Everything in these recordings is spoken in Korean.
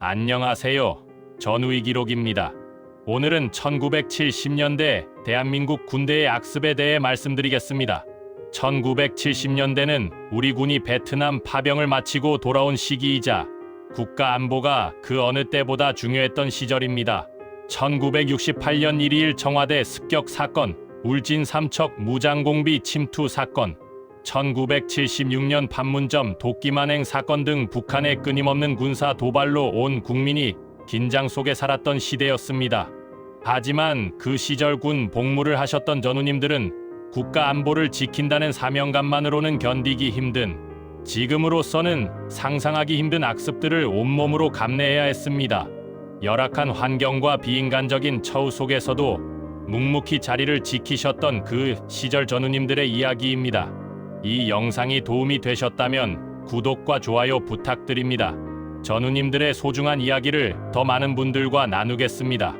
안녕하세요. 전우희 기록입니다. 오늘은 1970년대 대한민국 군대의 악습에 대해 말씀드리겠습니다. 1970년대는 우리 군이 베트남 파병을 마치고 돌아온 시기이자 국가 안보가 그 어느 때보다 중요했던 시절입니다. 1968년 1.2.1 청와대 습격 사건, 울진 삼척 무장공비 침투 사건, 1976년 판문점 도끼만행 사건 등 북한의 끊임없는 군사 도발로 온 국민이 긴장 속에 살았던 시대였습니다. 하지만 그 시절 군 복무를 하셨던 전우님들은 국가 안보를 지킨다는 사명감만으로는 견디기 힘든, 지금으로서는 상상하기 힘든 악습들을 온몸으로 감내해야 했습니다. 열악한 환경과 비인간적인 처우 속에서도 묵묵히 자리를 지키셨던 그 시절 전우님들의 이야기입니다. 이 영상이 도움이 되셨다면 구독과 좋아요 부탁드립니다. 전우님들의 소중한 이야기를 더 많은 분들과 나누겠습니다.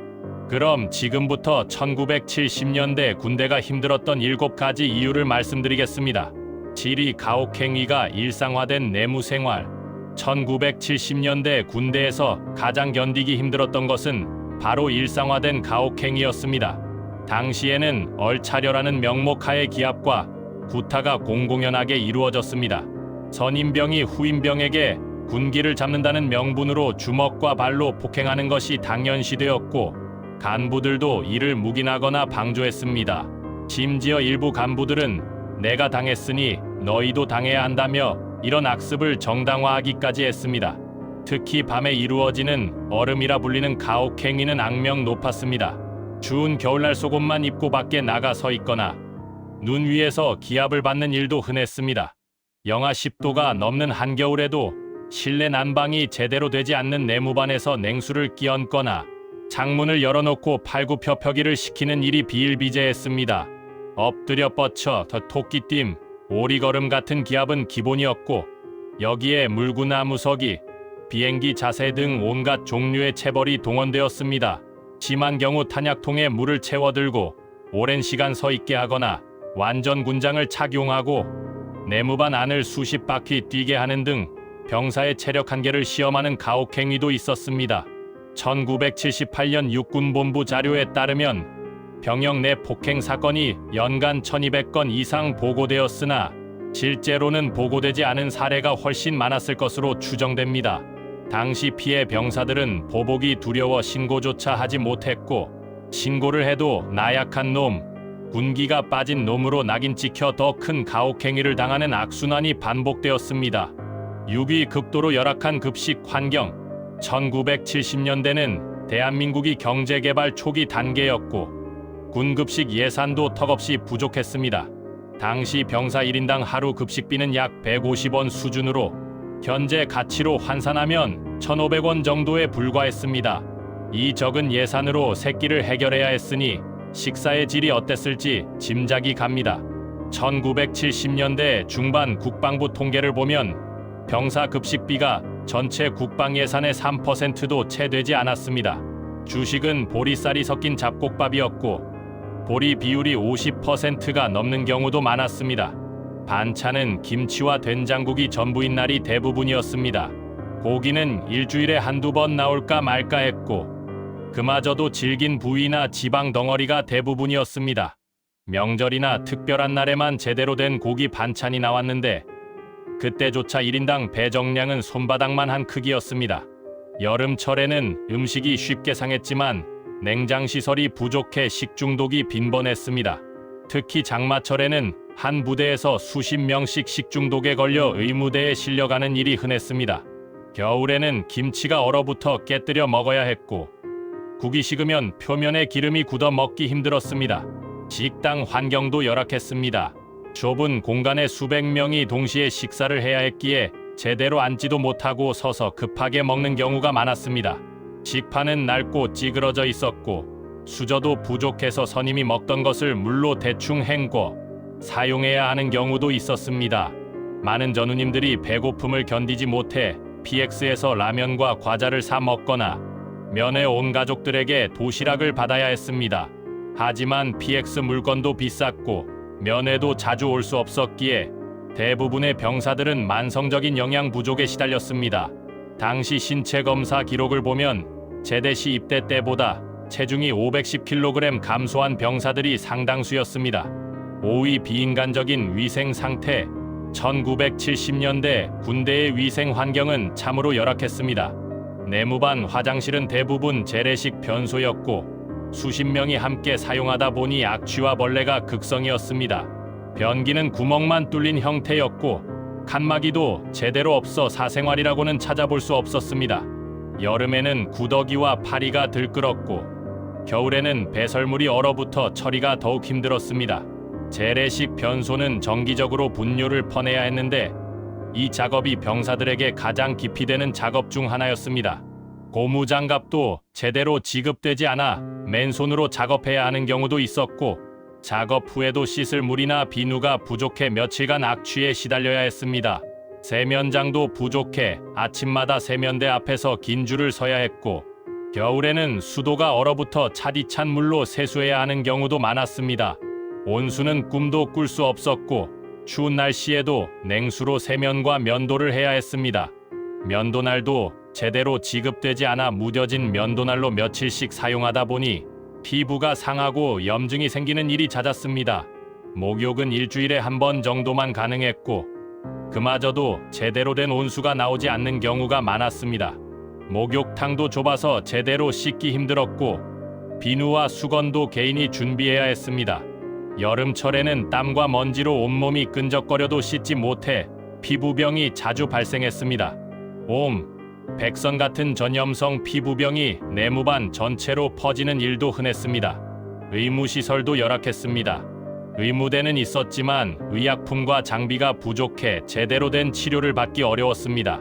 그럼 지금부터 1970년대 군대가 힘들었던 7가지 이유를 말씀드리겠습니다. 지리 가혹행위가 일상화된 내무생활. 1970년대 군대에서 가장 견디기 힘들었던 것은 바로 일상화된 가혹행위였습니다. 당시에는 얼차려라는 명목하에 기합과 구타가 공공연하게 이루어졌습니다. 선임병이 후임병에게 군기를 잡는다는 명분으로 주먹과 발로 폭행하는 것이 당연시되었고, 간부들도 이를 묵인하거나 방조했습니다. 심지어 일부 간부들은 내가 당했으니 너희도 당해야 한다며 이런 악습을 정당화하기까지 했습니다. 특히 밤에 이루어지는 얼음이라 불리는 가혹행위는 악명 높았습니다. 추운 겨울날 속옷만 입고 밖에 나가 서 있거나 눈 위에서 기합을 받는 일도 흔했습니다. 영하 10도가 넘는 한겨울에도 실내 난방이 제대로 되지 않는 내무반에서 냉수를 끼얹거나 창문을 열어놓고 팔굽혀펴기를 시키는 일이 비일비재했습니다. 엎드려 뻗쳐 토끼띠, 오리걸음 같은 기합은 기본이었고, 여기에 물구나 무서기, 비행기 자세 등 온갖 종류의 체벌이 동원되었습니다. 심한 경우 탄약통에 물을 채워들고 오랜 시간 서 있게 하거나 완전 군장을 착용하고 내무반 안을 수십 바퀴 뛰게 하는 등 병사의 체력 한계를 시험하는 가혹행위도 있었습니다. 1978년 육군본부 자료에 따르면 병역 내 폭행 사건이 연간 1200건 이상 보고되었으나 실제로는 보고되지 않은 사례가 훨씬 많았을 것으로 추정됩니다. 당시 피해 병사들은 보복이 두려워 신고조차 하지 못했고, 신고를 해도 나약한 놈, 군기가 빠진 놈으로 낙인 찍혀 더 큰 가혹행위를 당하는 악순환이 반복되었습니다. 유비 극도로 열악한 급식 환경. 1970년대는 대한민국이 경제개발 초기 단계였고 군급식 예산도 턱없이 부족했습니다. 당시 병사 1인당 하루 급식비는 약 150원 수준으로 현재 가치로 환산하면 1,500원 정도에 불과했습니다. 이 적은 예산으로 새끼를 해결해야 했으니 식사의 질이 어땠을지 짐작이 갑니다. 1970년대 중반 국방부 통계를 보면 병사 급식비가 전체 국방 예산의 3%도 채 되지 않았습니다. 주식은 보리쌀이 섞인 잡곡밥이었고 보리 비율이 50%가 넘는 경우도 많았습니다. 반찬은 김치와 된장국이 전부인 날이 대부분이었습니다. 고기는 일주일에 한두 번 나올까 말까 했고, 그마저도 질긴 부위나 지방 덩어리가 대부분이었습니다. 명절이나 특별한 날에만 제대로 된 고기 반찬이 나왔는데 그때조차 1인당 배정량은 손바닥만 한 크기였습니다. 여름철에는 음식이 쉽게 상했지만 냉장시설이 부족해 식중독이 빈번했습니다. 특히 장마철에는 한 부대에서 수십 명씩 식중독에 걸려 의무대에 실려가는 일이 흔했습니다. 겨울에는 김치가 얼어붙어 깨뜨려 먹어야 했고, 국이 식으면 표면에 기름이 굳어 먹기 힘들었습니다. 식당 환경도 열악했습니다. 좁은 공간에 수백 명이 동시에 식사를 해야 했기에 제대로 앉지도 못하고 서서 급하게 먹는 경우가 많았습니다. 식판은 낡고 찌그러져 있었고 수저도 부족해서 선임이 먹던 것을 물로 대충 헹궈 사용해야 하는 경우도 있었습니다. 많은 전우님들이 배고픔을 견디지 못해 PX에서 라면과 과자를 사 먹거나 면회 온 가족들에게 도시락을 받아야 했습니다. 하지만 PX 물건도 비쌌고 면회도 자주 올 수 없었기에 대부분의 병사들은 만성적인 영양 부족에 시달렸습니다. 당시 신체 검사 기록을 보면 제대 시 입대 때보다 체중이 510kg 감소한 병사들이 상당수였습니다. 5위 비인간적인 위생 상태. 1970년대 군대의 위생 환경은 참으로 열악했습니다. 내무반 화장실은 대부분 재래식 변소였고 수십 명이 함께 사용하다 보니 악취와 벌레가 극성이었습니다. 변기는 구멍만 뚫린 형태였고 칸막이도 제대로 없어 사생활이라고는 찾아볼 수 없었습니다. 여름에는 구더기와 파리가 들끓었고 겨울에는 배설물이 얼어붙어 처리가 더욱 힘들었습니다. 재래식 변소는 정기적으로 분뇨를 퍼내야 했는데 이 작업이 병사들에게 가장 기피되는 작업 중 하나였습니다. 고무장갑도 제대로 지급되지 않아 맨손으로 작업해야 하는 경우도 있었고 작업 후에도 씻을 물이나 비누가 부족해 며칠간 악취에 시달려야 했습니다. 세면장도 부족해 아침마다 세면대 앞에서 긴 줄을 서야 했고 겨울에는 수도가 얼어붙어 차디찬 물로 세수해야 하는 경우도 많았습니다. 온수는 꿈도 꿀 수 없었고 추운 날씨에도 냉수로 세면과 면도를 해야 했습니다. 면도날도 제대로 지급되지 않아 무뎌진 면도날로 며칠씩 사용하다 보니 피부가 상하고 염증이 생기는 일이 잦았습니다. 목욕은 일주일에 한 번 정도만 가능했고 그마저도 제대로 된 온수가 나오지 않는 경우가 많았습니다. 목욕탕도 좁아서 제대로 씻기 힘들었고 비누와 수건도 개인이 준비해야 했습니다. 여름철에는 땀과 먼지로 온몸이 끈적거려도 씻지 못해 피부병이 자주 발생했습니다. 백선 같은 전염성 피부병이 내무반 전체로 퍼지는 일도 흔했습니다. 의무시설도 열악했습니다. 의무대는 있었지만 의약품과 장비가 부족해 제대로 된 치료를 받기 어려웠습니다.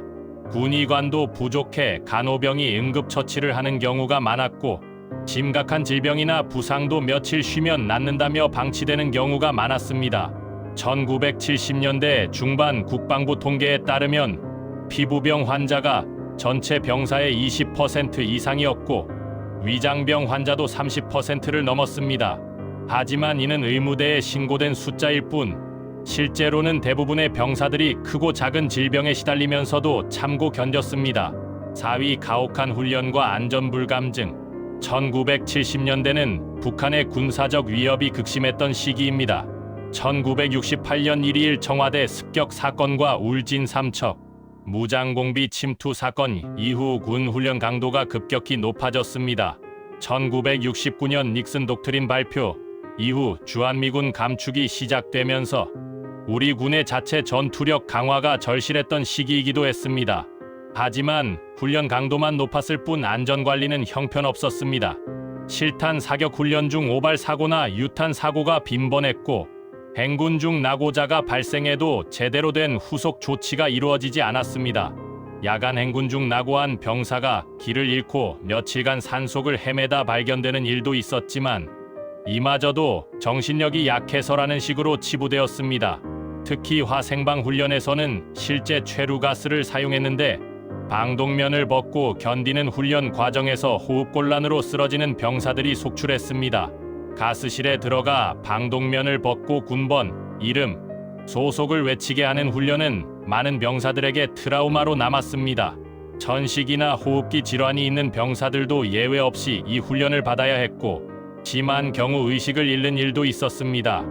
군의관도 부족해 간호병이 응급처치를 하는 경우가 많았고 심각한 질병이나 부상도 며칠 쉬면 낫는다며 방치되는 경우가 많았습니다. 1970년대 중반 국방부 통계에 따르면 피부병 환자가 전체 병사의 20% 이상이었고 위장병 환자도 30%를 넘었습니다. 하지만 이는 의무대에 신고된 숫자일 뿐 실제로는 대부분의 병사들이 크고 작은 질병에 시달리면서도 참고 견뎠습니다. 4위 가혹한 훈련과 안전불감증. 1970년대는 북한의 군사적 위협이 극심했던 시기입니다. 1968년 1.2일 청와대 습격 사건과 울진 삼척 무장공비 침투 사건 이후 군 훈련 강도가 급격히 높아졌습니다. 1969년 닉슨 독트린 발표 이후 주한미군 감축이 시작되면서 우리 군의 자체 전투력 강화가 절실했던 시기이기도 했습니다. 하지만 훈련 강도만 높았을 뿐 안전관리는 형편없었습니다. 실탄 사격 훈련 중 오발 사고나 유탄 사고가 빈번했고 행군 중 낙오자가 발생해도 제대로 된 후속 조치가 이루어지지 않았습니다. 야간 행군 중 낙오한 병사가 길을 잃고 며칠간 산속을 헤매다 발견되는 일도 있었지만 이마저도 정신력이 약해서라는 식으로 치부되었습니다. 특히 화생방 훈련에서는 실제 최루가스를 사용했는데 방독면을 벗고 견디는 훈련 과정에서 호흡곤란으로 쓰러지는 병사들이 속출했습니다. 가스실에 들어가 방독면을 벗고 군번, 이름, 소속을 외치게 하는 훈련은 많은 병사들에게 트라우마로 남았습니다. 전식이나 호흡기 질환이 있는 병사들도 예외 없이 이 훈련을 받아야 했고 심한 경우 의식을 잃는 일도 있었습니다.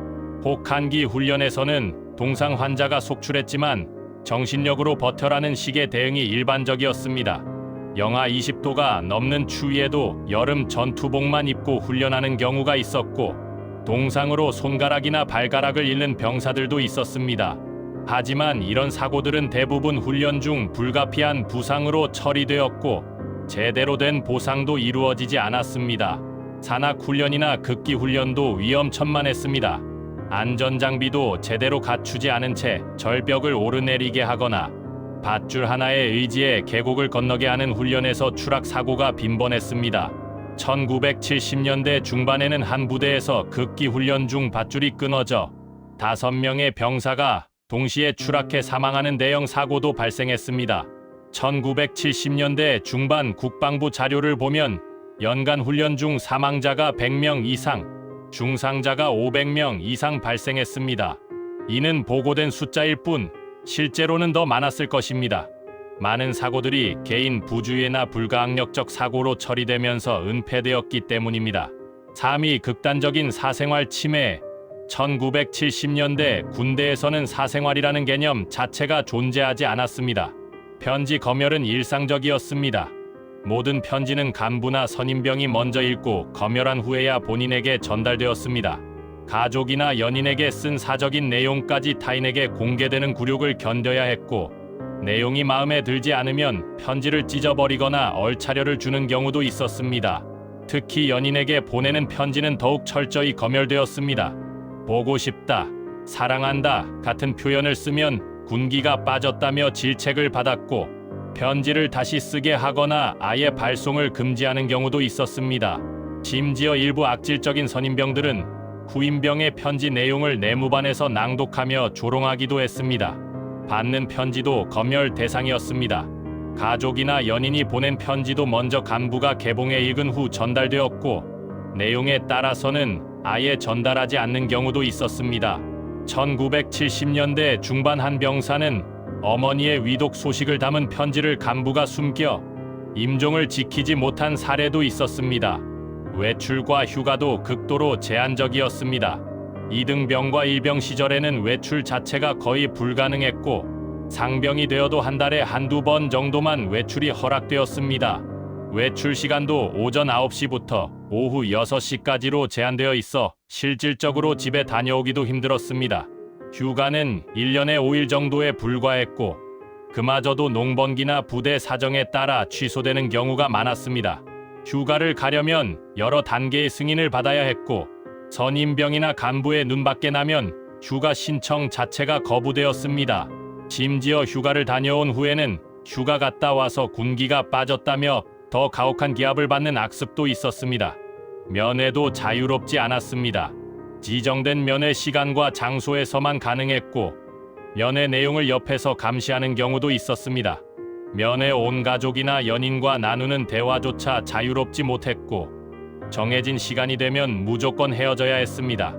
혹한기 훈련에서는 동상 환자가 속출했지만 정신력으로 버텨라는 식의 대응이 일반적이었습니다. 영하 20도가 넘는 추위에도 여름 전투복만 입고 훈련하는 경우가 있었고 동상으로 손가락이나 발가락을 잃는 병사들도 있었습니다. 하지만 이런 사고들은 대부분 훈련 중 불가피한 부상으로 처리되었고 제대로 된 보상도 이루어지지 않았습니다. 산악훈련이나 극기훈련도 위험천만했습니다. 안전장비도 제대로 갖추지 않은 채 절벽을 오르내리게 하거나 밧줄 하나에 의지해 계곡을 건너게 하는 훈련에서 추락 사고가 빈번했습니다. 1970년대 중반에는 한 부대에서 극기훈련 중 밧줄이 끊어져 5명의 병사가 동시에 추락해 사망하는 대형 사고도 발생했습니다. 1970년대 중반 국방부 자료를 보면 연간 훈련 중 사망자가 100명 이상, 중상자가 500명 이상 발생했습니다. 이는 보고된 숫자일 뿐 실제로는 더 많았을 것입니다. 많은 사고들이 개인 부주의나 불가항력적 사고로 처리되면서 은폐되었기 때문입니다. 3위 극단적인 사생활 침해. 1970년대 군대에서는 사생활이라는 개념 자체가 존재하지 않았습니다. 편지 검열은 일상적이었습니다. 모든 편지는 간부나 선임병이 먼저 읽고 검열한 후에야 본인에게 전달되었습니다. 가족이나 연인에게 쓴 사적인 내용까지 타인에게 공개되는 굴욕을 견뎌야 했고, 내용이 마음에 들지 않으면 편지를 찢어버리거나 얼차려를 주는 경우도 있었습니다. 특히 연인에게 보내는 편지는 더욱 철저히 검열되었습니다. 보고 싶다, 사랑한다 같은 표현을 쓰면 군기가 빠졌다며 질책을 받았고, 편지를 다시 쓰게 하거나 아예 발송을 금지하는 경우도 있었습니다. 심지어 일부 악질적인 선임병들은 후임병의 편지 내용을 내무반에서 낭독하며 조롱하기도 했습니다. 받는 편지도 검열 대상이었습니다. 가족이나 연인이 보낸 편지도 먼저 간부가 개봉해 읽은 후 전달되었고, 내용에 따라서는 아예 전달하지 않는 경우도 있었습니다. 1970년대 중반 한 병사는 어머니의 위독 소식을 담은 편지를 간부가 숨겨 임종을 지키지 못한 사례도 있었습니다. 외출과 휴가도 극도로 제한적이었습니다. 2등병과 1병 시절에는 외출 자체가 거의 불가능했고, 상병이 되어도 한 달에 한두 번 정도만 외출이 허락되었습니다. 외출 시간도 오전 9시부터 오후 6시까지로 제한되어 있어 실질적으로 집에 다녀오기도 힘들었습니다. 휴가는 1년에 5일 정도에 불과했고, 그마저도 농번기나 부대 사정에 따라 취소되는 경우가 많았습니다. 휴가를 가려면 여러 단계의 승인을 받아야 했고, 선임병이나 간부의 눈밖에 나면 휴가 신청 자체가 거부되었습니다. 심지어 휴가를 다녀온 후에는 휴가 갔다 와서 군기가 빠졌다며 더 가혹한 기합을 받는 악습도 있었습니다. 면회도 자유롭지 않았습니다. 지정된 면회 시간과 장소에서만 가능했고, 면회 내용을 옆에서 감시하는 경우도 있었습니다. 면회 온 가족이나 연인과 나누는 대화조차 자유롭지 못했고, 정해진 시간이 되면 무조건 헤어져야 했습니다.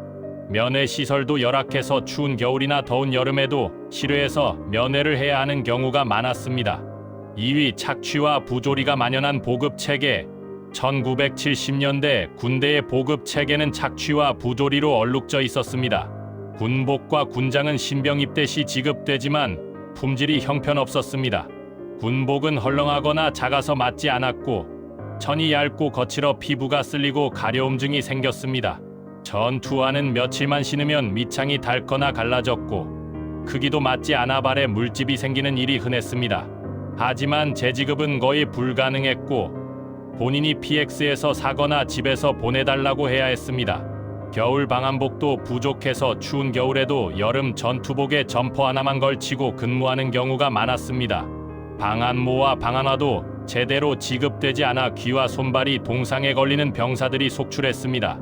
면회 시설도 열악해서 추운 겨울이나 더운 여름에도 실외에서 면회를 해야 하는 경우가 많았습니다. 2위 착취와 부조리가 만연한 보급체계. 1970년대 군대의 보급체계는 착취와 부조리로 얼룩져 있었습니다. 군복과 군장은 신병 입대 시 지급되지만 품질이 형편없었습니다. 군복은 헐렁하거나 작아서 맞지 않았고, 천이 얇고 거칠어 피부가 쓸리고 가려움증이 생겼습니다. 전투화는 며칠만 신으면 밑창이 닳거나 갈라졌고, 크기도 맞지 않아 발에 물집이 생기는 일이 흔했습니다. 하지만 재지급은 거의 불가능했고, 본인이 PX에서 사거나 집에서 보내달라고 해야 했습니다. 겨울 방한복도 부족해서 추운 겨울에도 여름 전투복에 점퍼 하나만 걸치고 근무하는 경우가 많았습니다. 방한모와 방한화도 제대로 지급되지 않아 귀와 손발이 동상에 걸리는 병사들이 속출했습니다.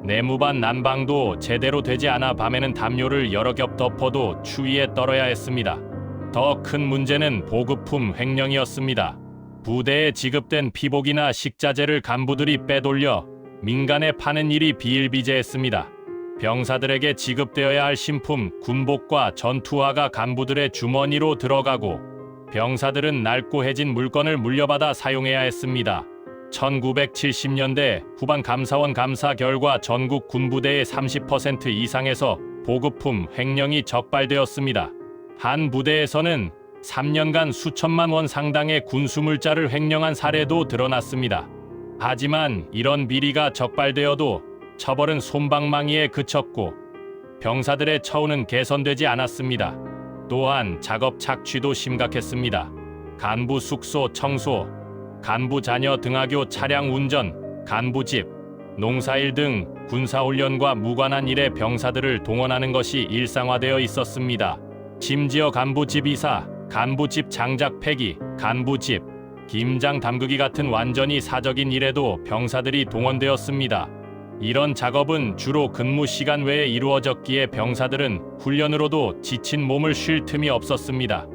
내무반 난방도 제대로 되지 않아 밤에는 담요를 여러 겹 덮어도 추위에 떨어야 했습니다. 더 큰 문제는 보급품 횡령이었습니다. 부대에 지급된 피복이나 식자재를 간부들이 빼돌려 민간에 파는 일이 비일비재했습니다. 병사들에게 지급되어야 할 신품, 군복과 전투화가 간부들의 주머니로 들어가고, 병사들은 낡고 해진 물건을 물려받아 사용해야 했습니다. 1970년대 후반 감사원 감사 결과 전국 군부대의 30% 이상에서 보급품 횡령이 적발되었습니다. 한 부대에서는 3년간 수천만 원 상당의 군수물자를 횡령한 사례도 드러났습니다. 하지만 이런 비리가 적발되어도 처벌은 솜방망이에 그쳤고, 병사들의 처우는 개선되지 않았습니다. 또한 작업 착취도 심각했습니다. 간부 숙소 청소, 간부 자녀 등하교 차량 운전, 간부 집, 농사일 등 군사훈련과 무관한 일에 병사들을 동원하는 것이 일상화되어 있었습니다. 심지어 간부집 이사, 간부집 장작 폐기, 간부집, 김장 담그기 같은 완전히 사적인 일에도 병사들이 동원되었습니다. 이런 작업은 주로 근무 시간 외에 이루어졌기에 병사들은 훈련으로도 지친 몸을 쉴 틈이 없었습니다.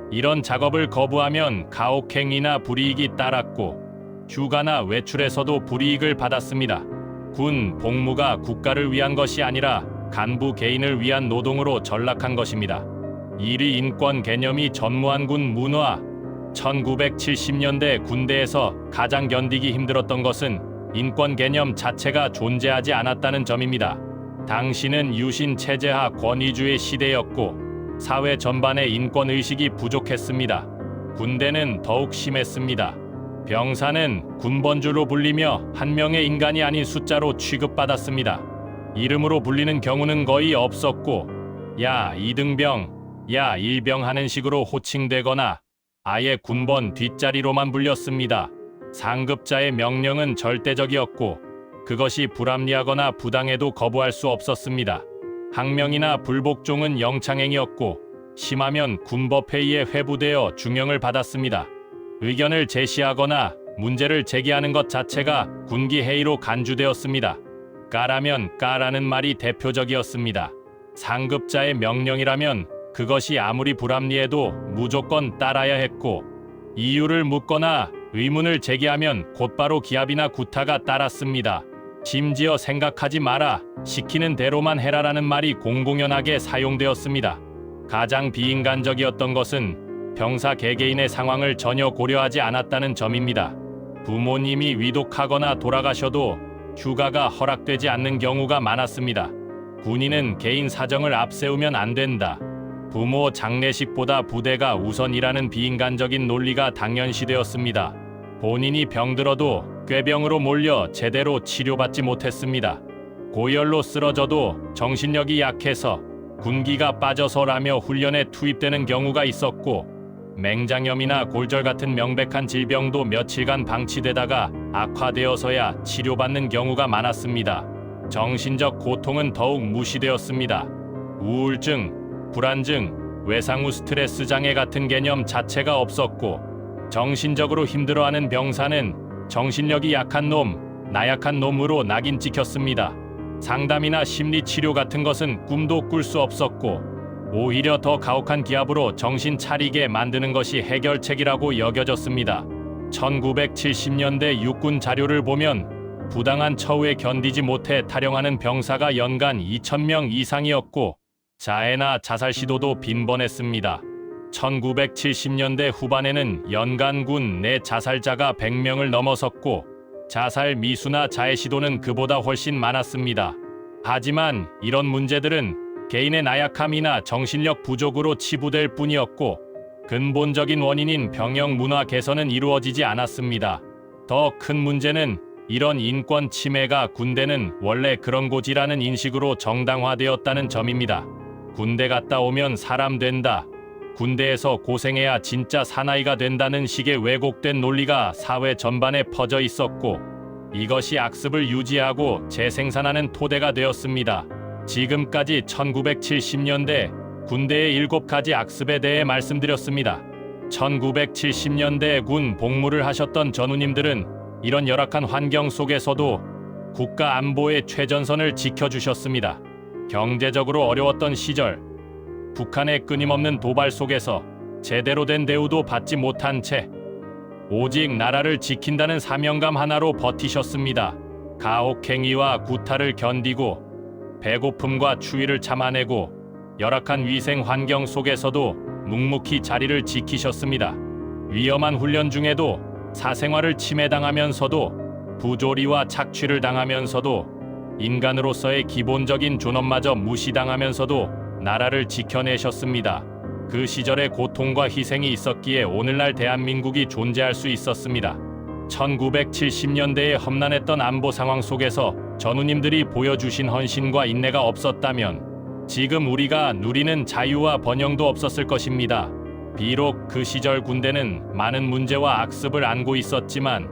이런 작업을 거부하면 가혹행위나 불이익이 따랐고, 휴가나 외출에서도 불이익을 받았습니다. 군 복무가 국가를 위한 것이 아니라 간부 개인을 위한 노동으로 전락한 것입니다. 1위 인권 개념이 전무한 군 문화. 1970년대 군대에서 가장 견디기 힘들었던 것은 인권 개념 자체가 존재하지 않았다는 점입니다. 당시는 유신 체제하 권위주의 시대였고 사회 전반의 인권 의식이 부족했습니다. 군대는 더욱 심했습니다. 병사는 군번주로 불리며 한 명의 인간이 아닌 숫자로 취급받았습니다. 이름으로 불리는 경우는 거의 없었고 야 이등병, 야 일병 하는 식으로 호칭되거나 아예 군번 뒷자리로만 불렸습니다. 상급자의 명령은 절대적이었고 그것이 불합리하거나 부당해도 거부할 수 없었습니다. 항명이나 불복종은 영창행이었고 심하면 군법회의에 회부되어 중형을 받았습니다. 의견을 제시하거나 문제를 제기하는 것 자체가 군기회의로 간주되었습니다. 까라면 까라는 말이 대표적이었습니다. 상급자의 명령이라면 그것이 아무리 불합리해도 무조건 따라야 했고 이유를 묻거나 의문을 제기하면 곧바로 기합이나 구타가 따랐습니다. 심지어 생각하지 마라, 시키는 대로만 해라라는 말이 공공연하게 사용되었습니다. 가장 비인간적이었던 것은 병사 개개인의 상황을 전혀 고려하지 않았다는 점입니다. 부모님이 위독하거나 돌아가셔도 휴가가 허락되지 않는 경우가 많았습니다. 군인은 개인 사정을 앞세우면 안 된다. 부모 장례식보다 부대가 우선이라는 비인간적인 논리가 당연시되었습니다. 본인이 병들어도 꾀병으로 몰려 제대로 치료받지 못했습니다. 고열로 쓰러져도 정신력이 약해서 군기가 빠져서라며 훈련에 투입되는 경우가 있었고 맹장염이나 골절 같은 명백한 질병도 며칠간 방치되다가 악화되어서야 치료받는 경우가 많았습니다. 정신적 고통은 더욱 무시되었습니다. 우울증, 불안증, 외상후 스트레스 장애 같은 개념 자체가 없었고 정신적으로 힘들어하는 병사는 정신력이 약한 놈, 나약한 놈으로 낙인 찍혔습니다. 상담이나 심리치료 같은 것은 꿈도 꿀 수 없었고 오히려 더 가혹한 기합으로 정신 차리게 만드는 것이 해결책이라고 여겨졌습니다. 1970년대 육군 자료를 보면 부당한 처우에 견디지 못해 탈영하는 병사가 연간 2,000명 이상이었고 자해나 자살 시도도 빈번했습니다. 1970년대 후반에는 연간 군 내 자살자가 100명을 넘어섰고 자살 미수나 자해 시도는 그보다 훨씬 많았습니다. 하지만 이런 문제들은 개인의 나약함이나 정신력 부족으로 치부될 뿐이었고 근본적인 원인인 병영 문화 개선은 이루어지지 않았습니다. 더 큰 문제는 이런 인권 침해가 군대는 원래 그런 곳이라는 인식으로 정당화되었다는 점입니다. 군대 갔다 오면 사람 된다. 군대에서 고생해야 진짜 사나이가 된다는 식의 왜곡된 논리가 사회 전반에 퍼져 있었고 이것이 악습을 유지하고 재생산하는 토대가 되었습니다. 지금까지 1970년대 군대의 7가지 악습에 대해 말씀드렸습니다. 1970년대 군 복무를 하셨던 전우님들은 이런 열악한 환경 속에서도 국가 안보의 최전선을 지켜주셨습니다. 경제적으로 어려웠던 시절 북한의 끊임없는 도발 속에서 제대로 된 대우도 받지 못한 채 오직 나라를 지킨다는 사명감 하나로 버티셨습니다. 가혹행위와 구타를 견디고 배고픔과 추위를 참아내고 열악한 위생 환경 속에서도 묵묵히 자리를 지키셨습니다. 위험한 훈련 중에도 사생활을 침해당하면서도 부조리와 착취를 당하면서도 인간으로서의 기본적인 존엄마저 무시당하면서도 나라를 지켜내셨습니다. 그 시절의 고통과 희생이 있었기에 오늘날 대한민국이 존재할 수 있었습니다. 1970년대에 험난했던 안보 상황 속에서 전우님들이 보여주신 헌신과 인내가 없었다면 지금 우리가 누리는 자유와 번영도 없었을 것입니다. 비록 그 시절 군대는 많은 문제와 악습을 안고 있었지만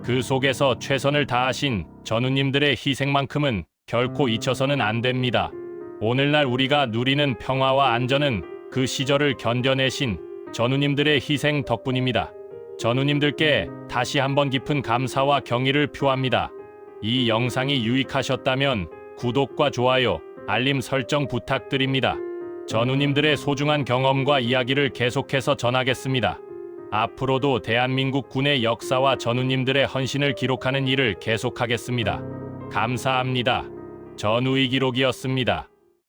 그 속에서 최선을 다하신 전우님들의 희생만큼은 결코 잊혀서는 안 됩니다. 오늘날 우리가 누리는 평화와 안전은 그 시절을 견뎌내신 전우님들의 희생 덕분입니다. 전우님들께 다시 한번 깊은 감사와 경의를 표합니다. 이 영상이 유익하셨다면 구독과 좋아요, 알림 설정 부탁드립니다. 전우님들의 소중한 경험과 이야기를 계속해서 전하겠습니다. 앞으로도 대한민국 군의 역사와 전우님들의 헌신을 기록하는 일을 계속하겠습니다. 감사합니다. 전우의 기록이었습니다.